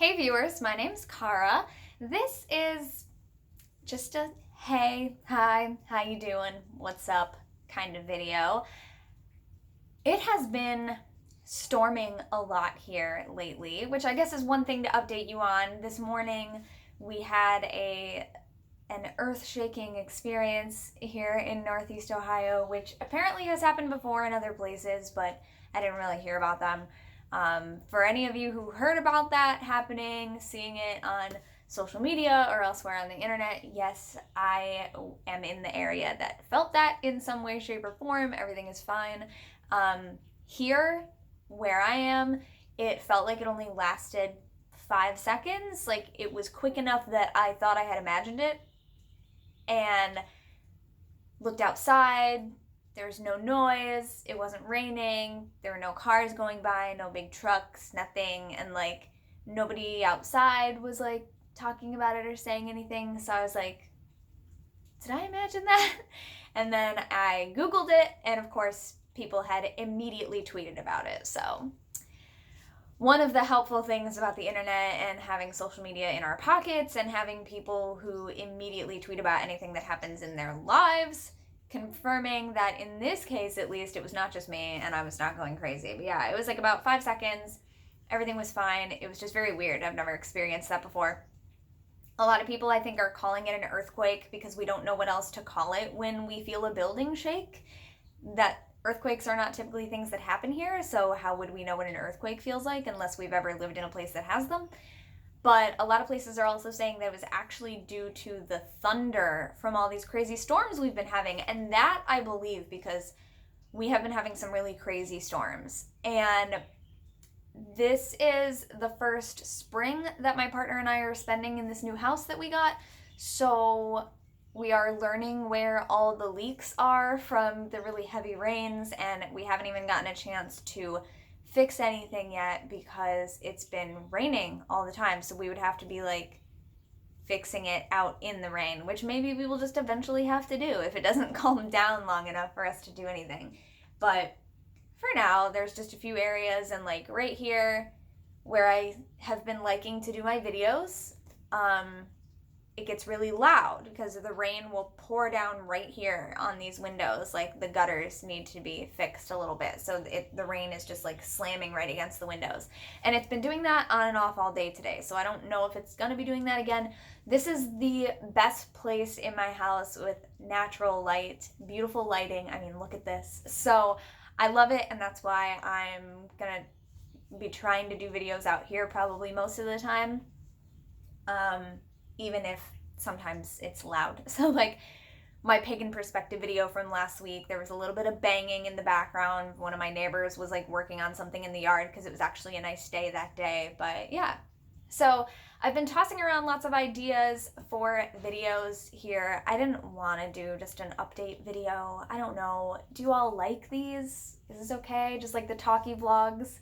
Hey viewers, my name's Cara. This is just a hey, hi, how you doing, what's up kind of video. It has been storming a lot here lately, which I guess is one thing to update you on. This morning we had an earth-shaking experience here in Northeast Ohio, which apparently has happened before in other places, but I didn't really hear about them. For any of you who heard about that happening, seeing it on social media or elsewhere on the internet, yes, I am in the area that felt that in some way, shape, or form. Everything is fine. Here, where I am, it felt like it only lasted 5 seconds. Like, it was quick enough that I thought I had imagined it, and looked outside. There was no noise, it wasn't raining, there were no cars going by, no big trucks, nothing, and like nobody outside was like talking about it or saying anything. So I was like, did I imagine that? And then I Googled it, and of course people had immediately tweeted about it. So one of the helpful things about the internet and having social media in our pockets and having people who immediately tweet about anything that happens in their lives, confirming that in this case, at least, it was not just me and I was not going crazy. But yeah, it was like about 5 seconds. Everything was fine. It was just very weird. I've never experienced that before. A lot of people, I think, are calling it an earthquake because we don't know what else to call it when we feel a building shake. That earthquakes are not typically things that happen here, so how would we know what an earthquake feels like unless we've ever lived in a place that has them? But a lot of places are also saying that it was actually due to the thunder from all these crazy storms we've been having. And that I believe, because we have been having some really crazy storms. And this is the first spring that my partner and I are spending in this new house that we got. So we are learning where all the leaks are from the really heavy rains, and we haven't even gotten a chance to fix anything yet because it's been raining all the time. So we would have to be like fixing it out in the rain, which maybe we will just eventually have to do if it doesn't calm down long enough for us to do anything. But for now, there's just a few areas, and like right here where I have been liking to do my videos, it gets really loud because the rain will pour down right here on these windows. Like the gutters need to be fixed a little bit, so the rain is just like slamming right against the windows. And it's been doing that on and off all day today, so I don't know if it's gonna be doing that again. This is the best place in my house with natural light, beautiful lighting. I mean, look at this. So I love it, and that's why I'm gonna be trying to do videos out here probably most of the time. Even if sometimes it's loud. So like my pagan perspective video from last week, there was a little bit of banging in the background. One of my neighbors was like working on something in the yard because it was actually a nice day that day. But yeah, so I've been tossing around lots of ideas for videos here. I didn't want to do just an update video. I don't know. Do you all like these? Is this okay? Just like the talkie vlogs,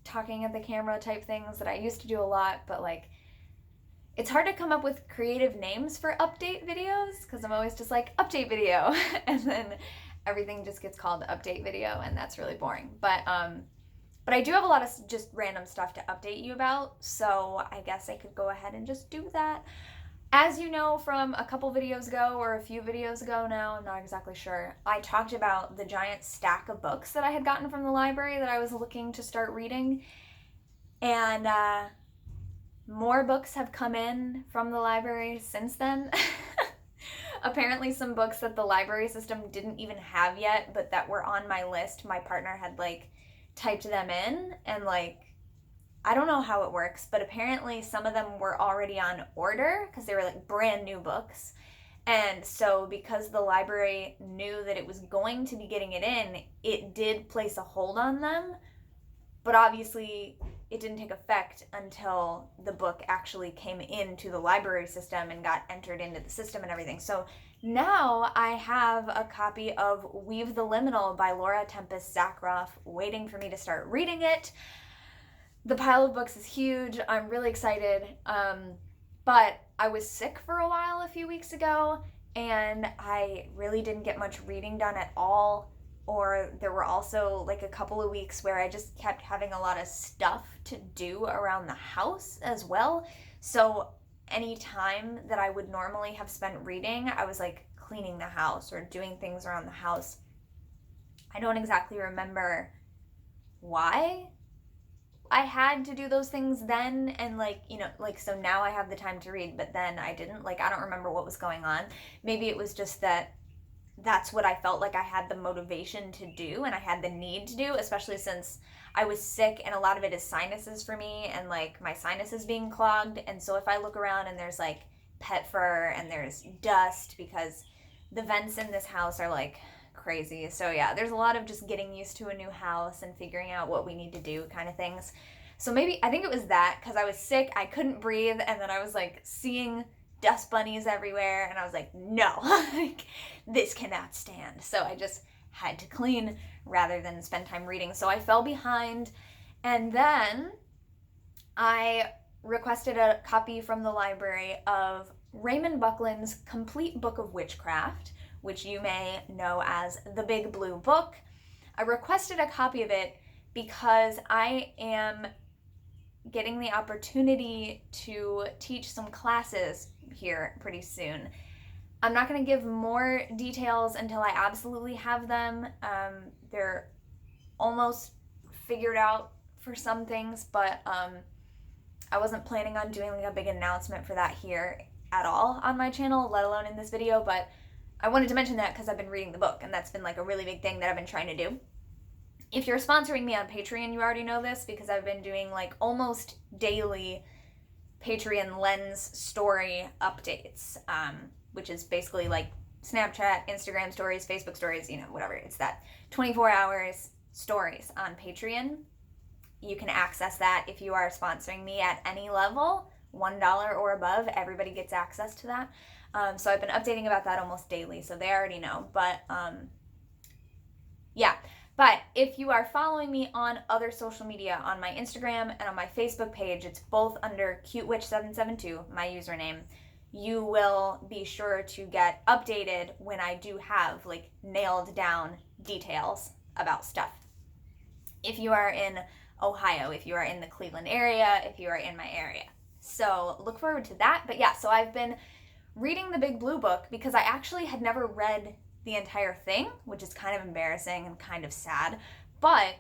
talking at the camera type things that I used to do a lot, but like it's hard to come up with creative names for update videos because I'm always just like, update video, and then everything just gets called update video, and that's really boring. But I do have a lot of just random stuff to update you about, so I guess I could go ahead and just do that. As you know from a couple videos ago, or a few videos ago now, I'm not exactly sure, I talked about the giant stack of books that I had gotten from the library that I was looking to start reading, and more books have come in from the library since then. Apparently some books that the library system didn't even have yet, but that were on my list, my partner had like typed them in, and like, I don't know how it works, but apparently some of them were already on order because they were like brand new books. And so because the library knew that it was going to be getting it in, it did place a hold on them. But obviously it didn't take effect until the book actually came into the library system and got entered into the system and everything. So now I have a copy of Weave the Liminal by Laura Tempest Zakroff waiting for me to start reading it. The pile of books is huge. I'm really excited. But I was sick for a while a few weeks ago, and I really didn't get much reading done at all or there were also like a couple of weeks where I just kept having a lot of stuff to do around the house as well. So any time that I would normally have spent reading, I was like cleaning the house or doing things around the house. I don't exactly remember why I had to do those things then, and like, you know, like, so now I have the time to read, but then I didn't. Like, I don't remember what was going on. Maybe it was just that that's what I felt like I had the motivation to do and I had the need to do, especially since I was sick, and a lot of it is sinuses for me, and like my sinuses being clogged. And so if I look around and there's like pet fur and there's dust, because the vents in this house are like crazy. So yeah, there's a lot of just getting used to a new house and figuring out what we need to do kind of things. So maybe, I think it was that, because I was sick, I couldn't breathe, and then I was like seeing dust bunnies everywhere, and I was like, no, like, this cannot stand. So I just had to clean rather than spend time reading. So I fell behind, and then I requested a copy from the library of Raymond Buckland's Complete Book of Witchcraft, which you may know as the Big Blue Book. I requested a copy of it because I am getting the opportunity to teach some classes here pretty soon. I'm not going to give more details until I absolutely have them. They're almost figured out for some things, but I wasn't planning on doing like a big announcement for that here at all on my channel, let alone in this video, but I wanted to mention that because I've been reading the book, and that's been like a really big thing that I've been trying to do. If you're sponsoring me on Patreon, you already know this, because I've been doing like almost daily Patreon lens story updates, which is basically like Snapchat, Instagram stories, Facebook stories, you know, whatever. It's that 24 hours stories on Patreon. You can access that if you are sponsoring me at any level, $1 or above. Everybody gets access to that. So I've been updating about that almost daily, so they already know. But yeah. But if you are following me on other social media, on my Instagram and on my Facebook page, it's both under CuteWitch772, my username, you will be sure to get updated when I do have like nailed down details about stuff. If you are in Ohio, if you are in the Cleveland area, if you are in my area. So look forward to that. But yeah, so I've been reading the Big Blue Book because I actually had never read the entire thing, which is kind of embarrassing and kind of sad. But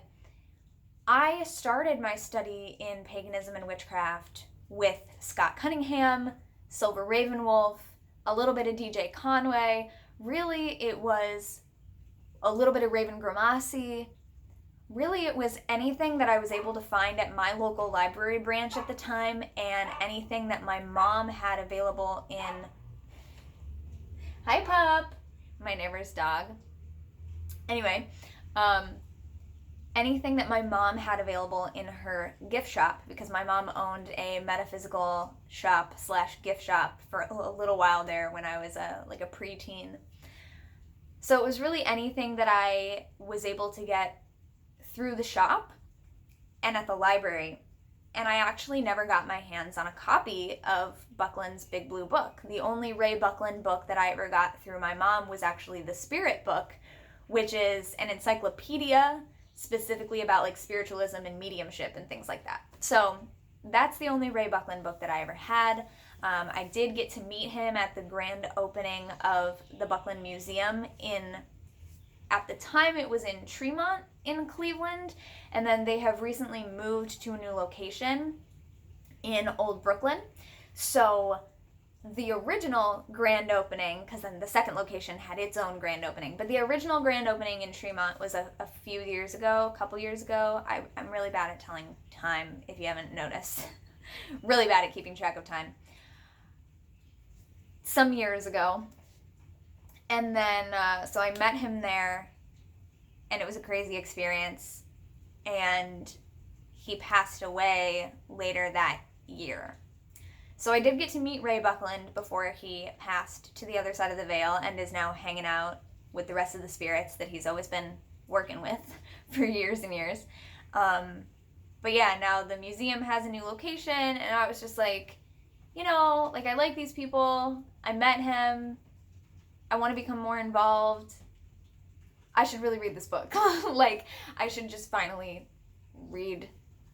I started my study in paganism and witchcraft with Scott Cunningham, Silver Ravenwolf, a little bit of DJ Conway. Really, it was a little bit of Raven Grimassi. Really, it was anything that I was able to find at my local library branch at the time, and anything that my mom had available in... Hi, pup! My neighbor's dog. Anyway, anything that my mom had available in her gift shop, because my mom owned a metaphysical shop / gift shop for a little while there when I was a preteen. So it was really anything that I was able to get through the shop and at the library. And I actually never got my hands on a copy of Buckland's Big Blue Book. The only Ray Buckland book that I ever got through my mom was actually the Spirit Book, which is an encyclopedia specifically about like spiritualism and mediumship and things like that. So that's the only Ray Buckland book that I ever had. I did get to meet him at the grand opening of the Buckland Museum at the time it was in Tremont in Cleveland, and then they have recently moved to a new location in Old Brooklyn. So the original grand opening, because then the second location had its own grand opening, but the original grand opening in Tremont was a few years ago, a couple years ago. I'm really bad at telling time, if you haven't noticed. Really bad at keeping track of time. Some years ago. And then, so I met him there, and it was a crazy experience, and he passed away later that year. So I did get to meet Ray Buckland before he passed to the other side of the veil and is now hanging out with the rest of the spirits that he's always been working with for years and years. But yeah, now the museum has a new location, and I was just like, you know, like, I like these people. I met him. I want to become more involved. I should really read this book. Like, I should just finally read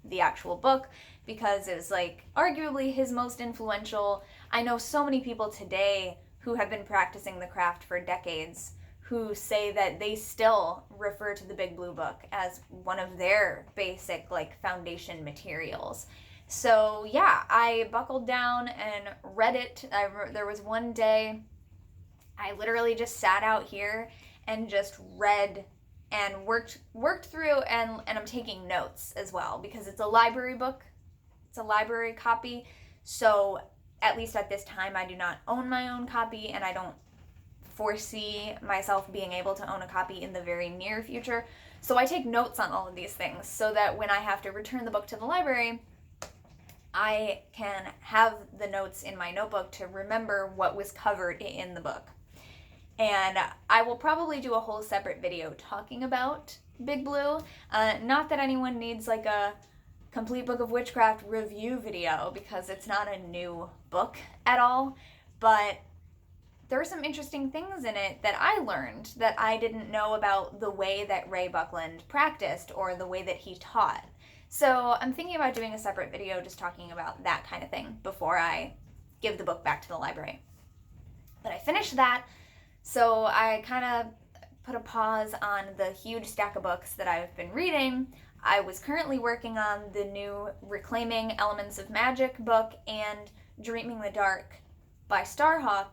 the actual book, because it was like arguably his most influential. I know so many people today who have been practicing the craft for decades who say that they still refer to the Big Blue Book as one of their basic like foundation materials. So yeah, I buckled down and read it. There was one day I literally just sat out here and just read and worked through, and I'm taking notes as well, because it's a library book. It's a library copy. So at least at this time I do not own my own copy, and I don't foresee myself being able to own a copy in the very near future. So I take notes on all of these things so that when I have to return the book to the library, I can have the notes in my notebook to remember what was covered in the book. And I will probably do a whole separate video talking about Big Blue. Not that anyone needs like a complete Book of Witchcraft review video, because it's not a new book at all, but there are some interesting things in it that I learned that I didn't know about the way that Ray Buckland practiced or the way that he taught. So I'm thinking about doing a separate video just talking about that kind of thing before I give the book back to the library. But I finished that, so I kind of put a pause on the huge stack of books that I've been reading. I was currently working on the new Reclaiming Elements of Magic book and Dreaming the Dark by Starhawk,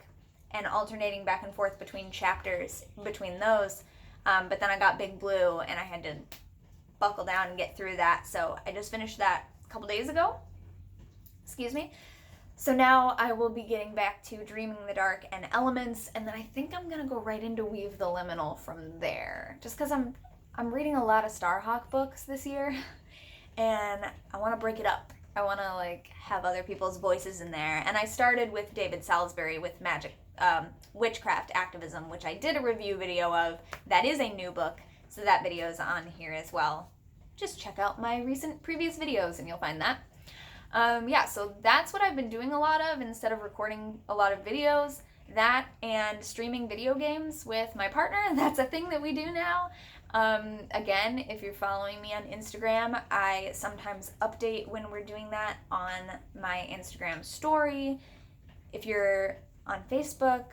and alternating back and forth between chapters between those. But then I got Big Blue and I had to buckle down and get through that. So I just finished that a couple days ago. Excuse me. So now I will be getting back to Dreaming the Dark and Elements, and then I think I'm gonna go right into Weave the Liminal from there. Just because I'm reading a lot of Starhawk books this year, and I want to break it up. I want to like have other people's voices in there. And I started with David Salisbury with Witchcraft Activism, which I did a review video of. That is a new book, so that video is on here as well. Just check out my previous videos and you'll find that. Yeah, so that's what I've been doing a lot of instead of recording a lot of videos. That and streaming video games with my partner. That's a thing that we do now. Again, if you're following me on Instagram, I sometimes update when we're doing that on my Instagram story. If you're on Facebook,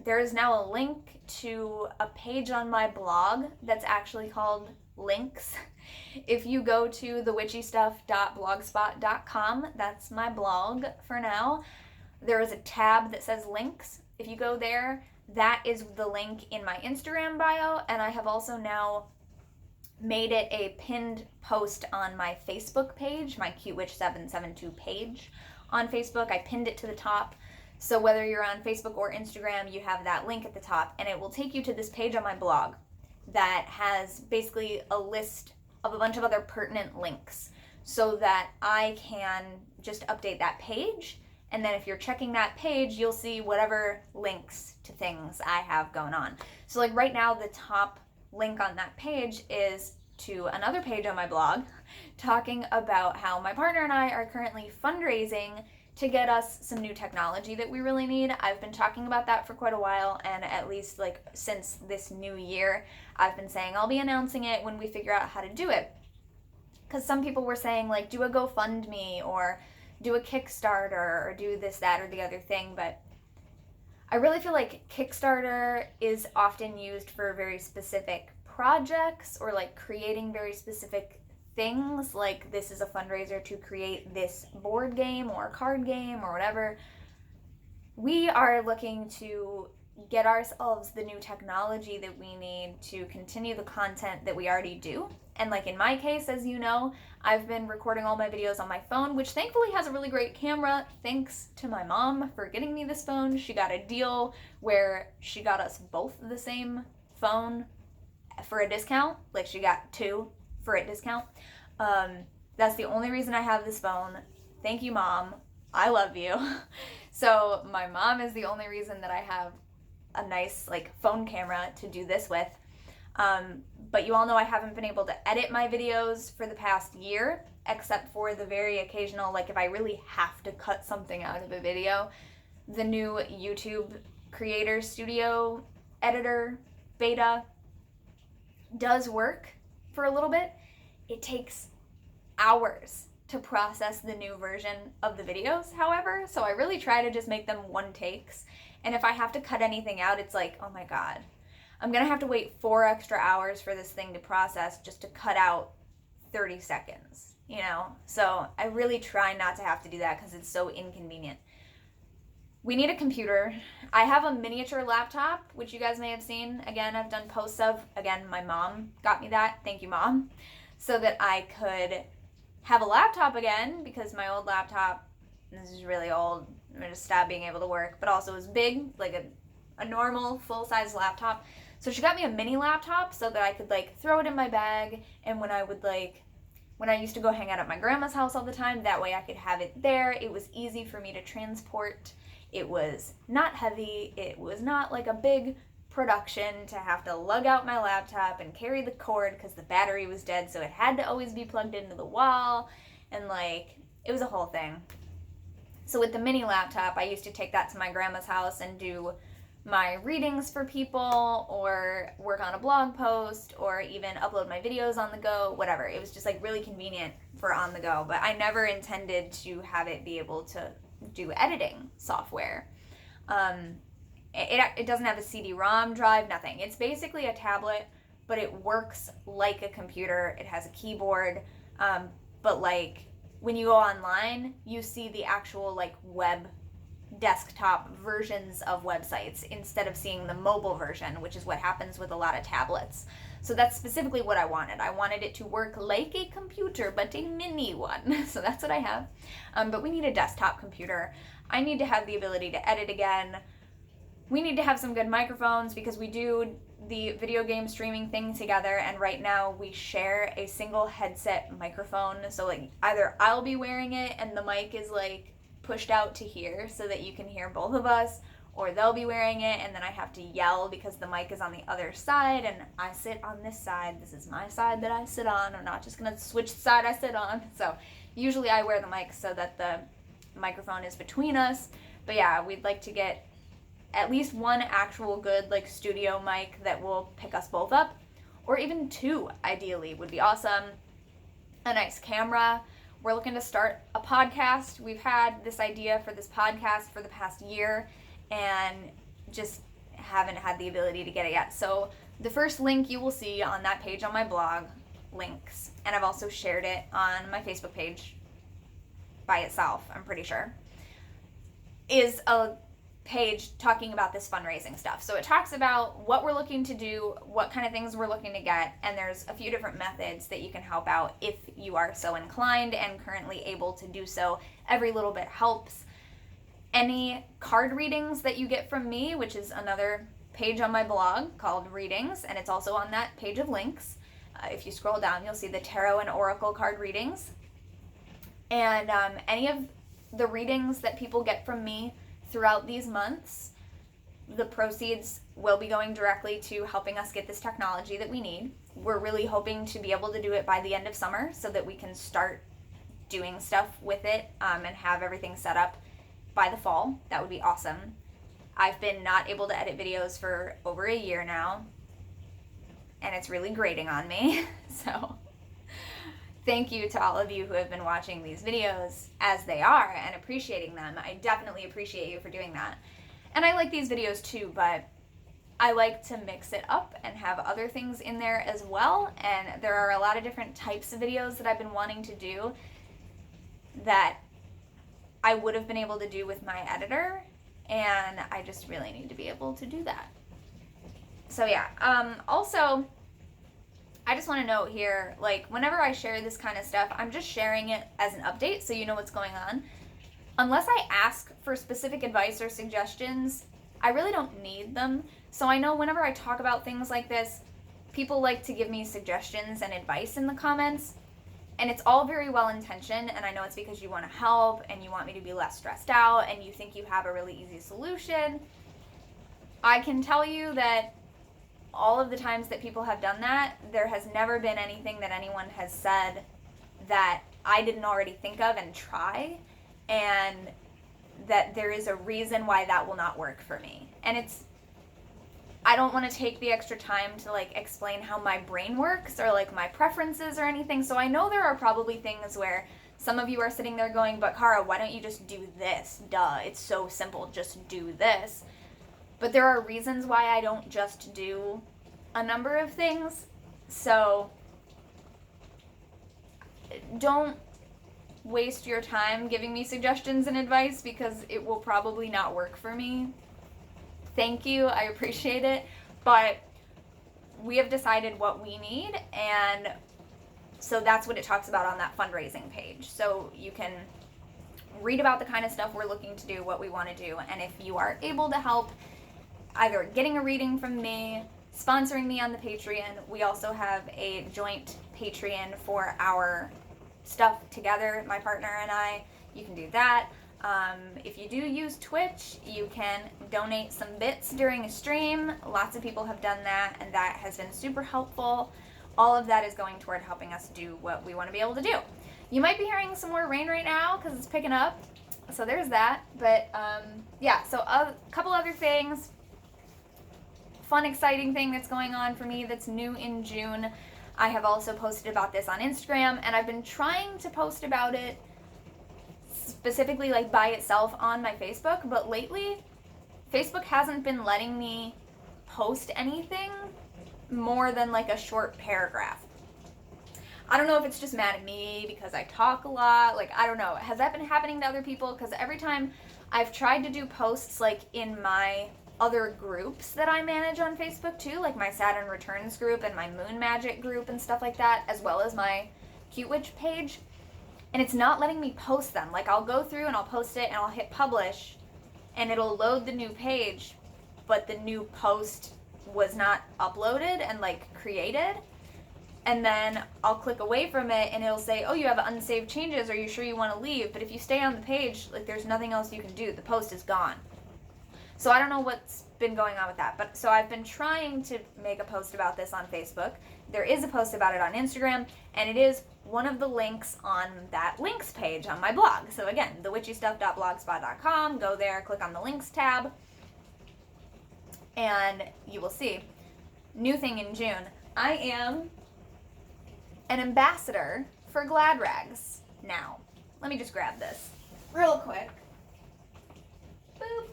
there is now a link to a page on my blog that's actually called Links. If you go to thewitchystuff.blogspot.com, that's my blog for now, there is a tab that says Links. If you go there, that is the link in my Instagram bio, and I have also now made it a pinned post on my Facebook page, my CuteWitch772 page on Facebook. I pinned it to the top, so whether you're on Facebook or Instagram, you have that link at the top, and it will take you to this page on my blog that has basically a list of a bunch of other pertinent links, so that I can just update that page. And then if you're checking that page, you'll see whatever links to things I have going on. So like right now, the top link on that page is to another page on my blog talking about how my partner and I are currently fundraising to get us some new technology that we really need. I've been talking about that for quite a while, and at least like since this new year, I've been saying I'll be announcing it when we figure out how to do it. Because some people were saying like, do a GoFundMe or do a Kickstarter or do this, that, or the other thing, but I really feel like Kickstarter is often used for very specific projects or like creating very specific things, like this is a fundraiser to create this board game or card game or whatever. We are looking to get ourselves the new technology that we need to continue the content that we already do. And like in my case, as you know, I've been recording all my videos on my phone, which thankfully has a really great camera. Thanks to my mom for getting me this phone. She got a deal where she got us both the same phone for a discount. Like she got two for a discount. That's the only reason I have this phone. Thank you, Mom. I love you. So my mom is the only reason that I have a nice like phone camera to do this with. But you all know I haven't been able to edit my videos for the past year, except for the very occasional, like if I really have to cut something out of a video. The new YouTube Creator Studio editor beta does work for a little bit, it takes hours to process the new version of the videos, however, so I really try to just make them one takes. And if I have to cut anything out, it's like, oh my god, I'm gonna have to wait 4 extra hours for this thing to process just to cut out 30 seconds, you know? So I really try not to have to do that because it's so inconvenient. We need a computer. I have a miniature laptop, which you guys may have seen. Again, I've done posts of. Again, my mom got me that. Thank you, Mom. So that I could have a laptop again, because my old laptop, this is really old, I just stopped being able to work, but also was big, like a normal full-size laptop. So she got me a mini laptop so that I could like throw it in my bag, and when I used to go hang out at my grandma's house all the time, that way I could have it there. It was easy for me to transport. It was not heavy. It was not like a big production to have to lug out my laptop and carry the cord because the battery was dead, so it had to always be plugged into the wall, and like, it was a whole thing. So with the mini laptop, I used to take that to my grandma's house and do my readings for people, or work on a blog post, or even upload my videos on the go, whatever. It was just like really convenient for on the go, but I never intended to have it be able to do editing software. It doesn't have a CD-ROM drive, nothing. It's basically a tablet, but it works like a computer. It has a keyboard, but like when you go online, you see the actual like web desktop versions of websites instead of seeing the mobile version, which is what happens with a lot of tablets. So that's specifically what I wanted. I wanted it to work like a computer, but a mini one. So that's what I have. But we need a desktop computer. I need to have the ability to edit again. We need to have some good microphones because we do the video game streaming thing together, and right now we share a single headset microphone. So like either I'll be wearing it and the mic is like pushed out to here so that you can hear both of us, or they'll be wearing it and then I have to yell because the mic is on the other side and I sit on this side. This is my side that I sit on. I'm not just gonna switch the side I sit on. So usually I wear the mic so that the microphone is between us. But yeah, we'd like to get at least one actual good like studio mic that will pick us both up, or even 2 ideally would be awesome. A nice camera. We're looking to start a podcast. We've had this idea for this podcast for the past year and just haven't had the ability to get it yet. So the first link you will see on that page on my blog, links, and I've also shared it on my Facebook page by itself, I'm pretty sure, is a page talking about this fundraising stuff. So it talks about what we're looking to do, what kind of things we're looking to get, and there's a few different methods that you can help out if you are so inclined and currently able to do so. Every little bit helps. Any card readings that you get from me, which is another page on my blog called Readings, and it's also on that page of links. If you scroll down, you'll see the tarot and oracle card readings. And any of the readings that people get from me throughout these months, the proceeds will be going directly to helping us get this technology that we need. We're really hoping to be able to do it by the end of summer so that we can start doing stuff with it and have everything set up by the fall. That would be awesome. I've been not able to edit videos for over a year now, and it's really grating on me. So thank you to all of you who have been watching these videos as they are and appreciating them. I definitely appreciate you for doing that. And I like these videos too, but I like to mix it up and have other things in there as well. And there are a lot of different types of videos that I've been wanting to do that I would have been able to do with my editor, and I just really need to be able to do that. So yeah, also, I just want to note here, like, whenever I share this kind of stuff, I'm just sharing it as an update so you know what's going on. Unless I ask for specific advice or suggestions, I really don't need them. So I know whenever I talk about things like this, people like to give me suggestions and advice in the comments, and it's all very well intentioned, and I know it's because you want to help and you want me to be less stressed out and you think you have a really easy solution. I can tell you that all of the times that people have done that, there has never been anything that anyone has said that I didn't already think of and try, and that there is a reason why that will not work for me. And I don't want to take the extra time to like explain how my brain works or like my preferences or anything. So I know there are probably things where some of you are sitting there going, but Cara, why don't you just do this? Duh, it's so simple, just do this. But there are reasons why I don't just do a number of things. So don't waste your time giving me suggestions and advice because it will probably not work for me. Thank you, I appreciate it, but we have decided what we need, and so that's what it talks about on that fundraising page. So you can read about the kind of stuff we're looking to do, what we want to do, and if you are able to help either getting a reading from me, sponsoring me on the Patreon, we also have a joint Patreon for our stuff together, my partner and I. You can do that. If you do use Twitch, you can donate some bits during a stream. Lots of people have done that, and that has been super helpful. All of that is going toward helping us do what we want to be able to do. You might be hearing some more rain right now because it's picking up, so there's that. But yeah, so a couple other things. Fun, exciting thing that's going on for me that's new in June. I have also posted about this on Instagram, and I've been trying to post about it specifically like by itself on my Facebook, but lately Facebook hasn't been letting me post anything more than like a short paragraph. I don't know if it's just mad at me because I talk a lot, like I don't know. Has that been happening to other people? Because every time I've tried to do posts like in my other groups that I manage on Facebook too, like my Saturn Returns group and my Moon Magic group and stuff like that, as well as my Cute Witch page, and it's not letting me post them. Like I'll go through and I'll post it and I'll hit publish and it'll load the new page, but the new post was not uploaded and like created. And then I'll click away from it and it'll say, oh, you have unsaved changes, are you sure you want to leave? But if you stay on the page, like there's nothing else you can do. The post is gone. So I don't know what's been going on with that. But so I've been trying to make a post about this on Facebook. There is a post about it on Instagram, and it is one of the links on that links page on my blog. So again, thewitchystuff.blogspot.com. Go there, click on the links tab, and you will see. New thing in June. I am an ambassador for Gladrags now. Let me just grab this real quick. Boop.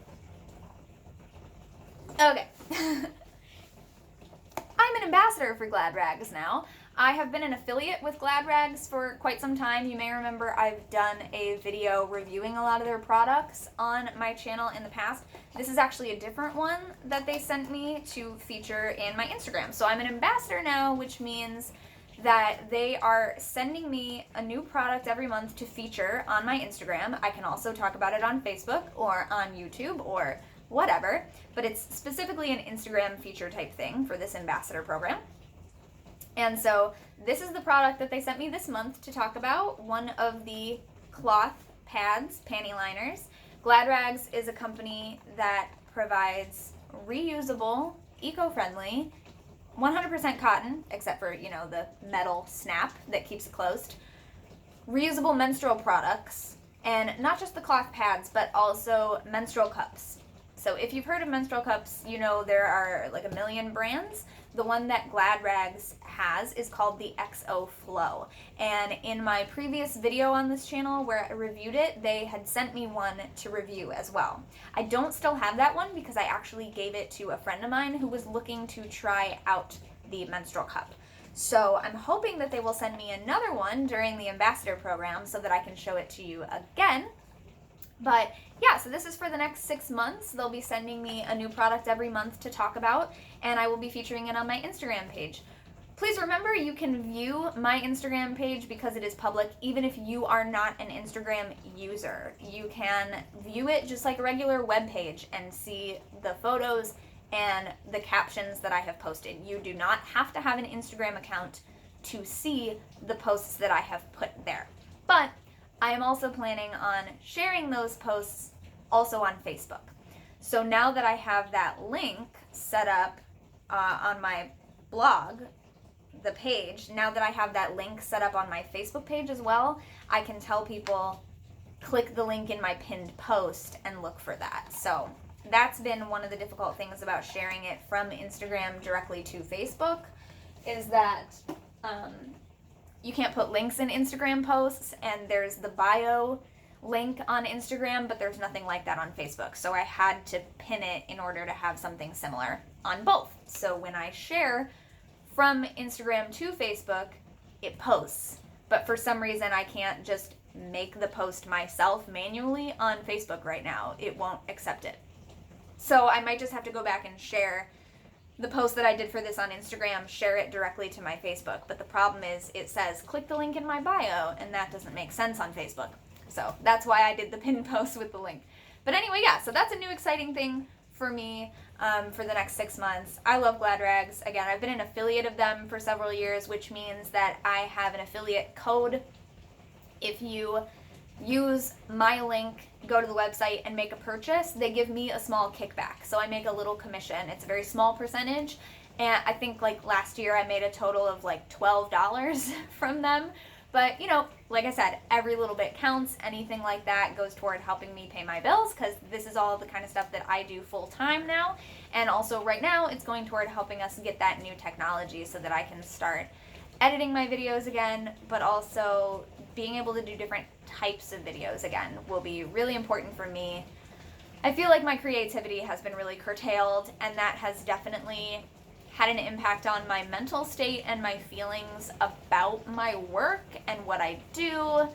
Okay. I'm an ambassador for Gladrags now. I have been an affiliate with Gladrags for quite some time. You may remember I've done a video reviewing a lot of their products on my channel in the past. This is actually a different one that they sent me to feature in my Instagram. So I'm an ambassador now, which means that they are sending me a new product every month to feature on my Instagram. I can also talk about it on Facebook or on YouTube or whatever, but it's specifically an Instagram feature type thing for this ambassador program. And so this is the product that they sent me this month to talk about, one of the cloth pads, panty liners. Gladrags is a company that provides reusable, eco-friendly, 100% cotton, except for, you know, the metal snap that keeps it closed, reusable menstrual products, and not just the cloth pads, but also menstrual cups. So if you've heard of menstrual cups, you know there are like a million brands. The one that Gladrags has is called the XO Flow. And in my previous video on this channel where I reviewed it, they had sent me one to review as well. I don't still have that one because I actually gave it to a friend of mine who was looking to try out the menstrual cup. So I'm hoping that they will send me another one during the ambassador program so that I can show it to you again. But yeah, so this is for the next 6 months. They'll be sending me a new product every month to talk about, and I will be featuring it on my Instagram page. Please remember, you can view my Instagram page because it is public, even if you are not an Instagram user. You can view it just like a regular web page and see the photos and the captions that I have posted. You do not have to have an Instagram account to see the posts that I have put there. But I am also planning on sharing those posts also on Facebook. So now that I have that link set up on my blog, the page, now that I have that link set up on my Facebook page as well, I can tell people, click the link in my pinned post and look for that. So that's been one of the difficult things about sharing it from Instagram directly to Facebook, is that you can't put links in Instagram posts, and there's the bio link on Instagram, but there's nothing like that on Facebook. So I had to pin it in order to have something similar on both. So when I share from Instagram to Facebook, it posts. But for some reason, I can't just make the post myself manually on Facebook right now. It won't accept it. So I might just have to go back and share the post that I did for this on Instagram, share it directly to my Facebook. But the problem is it says, click the link in my bio, and that doesn't make sense on Facebook. So that's why I did the pinned post with the link. But anyway, yeah, so that's a new exciting thing for me for the next 6 months. I love Gladrags. Again, I've been an affiliate of them for several years, which means that I have an affiliate code. If you use my link, go to the website and make a purchase, they give me a small kickback. So I make a little commission. It's a very small percentage. And I think like last year I made a total of like $12 from them. But, you know, like I said, every little bit counts. Anything like that goes toward helping me pay my bills, because this is all the kind of stuff that I do full time now. And also right now it's going toward helping us get that new technology so that I can start editing my videos again, but also being able to do different types of videos again will be really important for me. I feel like my creativity has been really curtailed, and that has definitely had an impact on my mental state and my feelings about my work and what I do.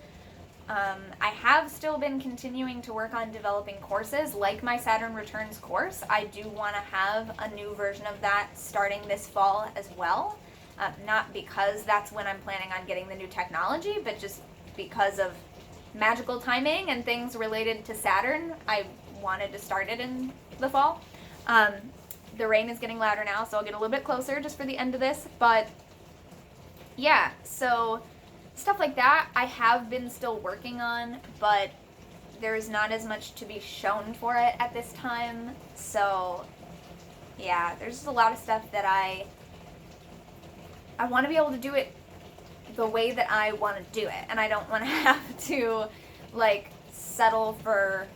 I have still been continuing to work on developing courses like my Saturn Returns course. I do want to have a new version of that starting this fall as well. Not because that's when I'm planning on getting the new technology, but just because of magical timing and things related to Saturn. I wanted to start it in the fall. The rain is getting louder now, so I'll get a little bit closer just for the end of this. But yeah, so stuff like that I have been still working on, but there's not as much to be shown for it at this time. So yeah, there's just a lot of stuff that I want to be able to do it the way that I want to do it, and I don't want to have to like settle for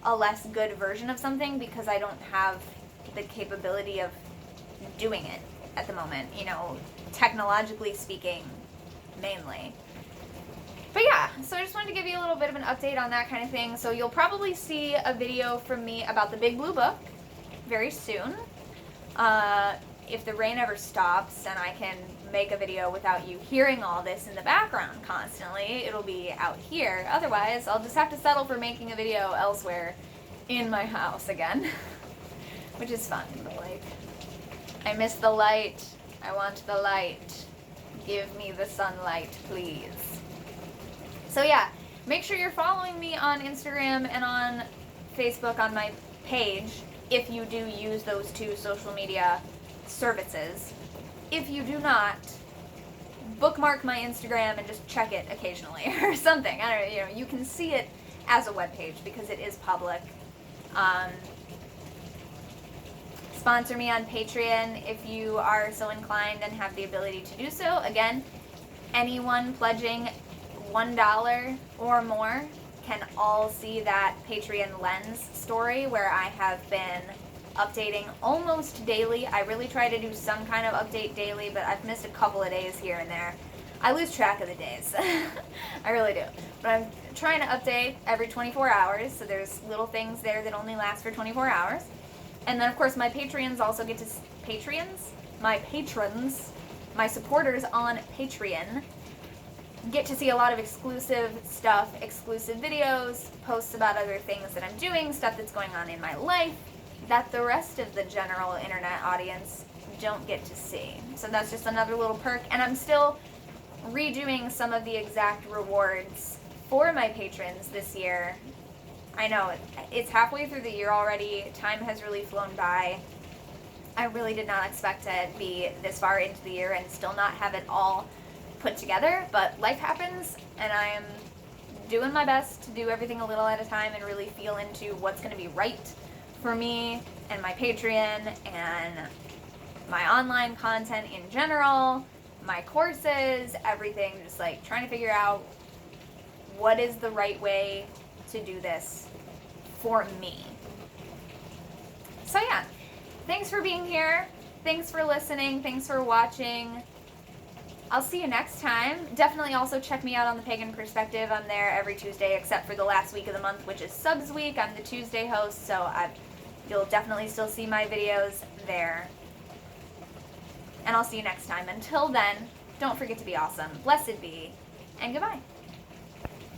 a less good version of something because I don't have the capability of doing it at the moment, you know, technologically speaking, mainly. But yeah, so I just wanted to give you a little bit of an update on that kind of thing. So you'll probably see a video from me about the Big Blue Book very soon. If the rain ever stops and I can make a video without you hearing all this in the background constantly, it'll be out here. Otherwise, I'll just have to settle for making a video elsewhere in my house again, which is fun, but like, I miss the light. I want the light. Give me the sunlight, please. So yeah, make sure you're following me on Instagram and on Facebook on my page if you do use those two social media services. If you do not, bookmark my Instagram and just check it occasionally or something. I don't know, you know, you can see it as a web page because it is public. Sponsor me on Patreon if you are so inclined and have the ability to do so. Again, anyone pledging $1 or more can all see that Patreon Lens story where I have been updating almost daily. I really try to do some kind of update daily, but I've missed a couple of days here and there. I lose track of the days. I really do. But I'm trying to update every 24 hours, so there's little things there that only last for 24 hours. And then, of course, my Patreons also get to... My patrons, my supporters on Patreon, get to see a lot of exclusive stuff, exclusive videos, posts about other things that I'm doing, stuff that's going on in my life, that the rest of the general internet audience don't get to see. So that's just another little perk. And I'm still redoing some of the exact rewards for my patrons this year. I know, it's halfway through the year already. Time has really flown by. I really did not expect to be this far into the year and still not have it all put together, but life happens, and I am doing my best to do everything a little at a time and really feel into what's going to be right for me and my Patreon and my online content in general, my courses, everything, just like trying to figure out what is the right way to do this for me. So yeah, thanks for being here. Thanks for listening. Thanks for watching. I'll see you next time. Definitely also check me out on The Pagan Perspective. I'm there every Tuesday except for the last week of the month, which is Subs Week. I'm the Tuesday host, so you'll definitely still see my videos there. And I'll see you next time. Until then, don't forget to be awesome. Blessed be, and goodbye.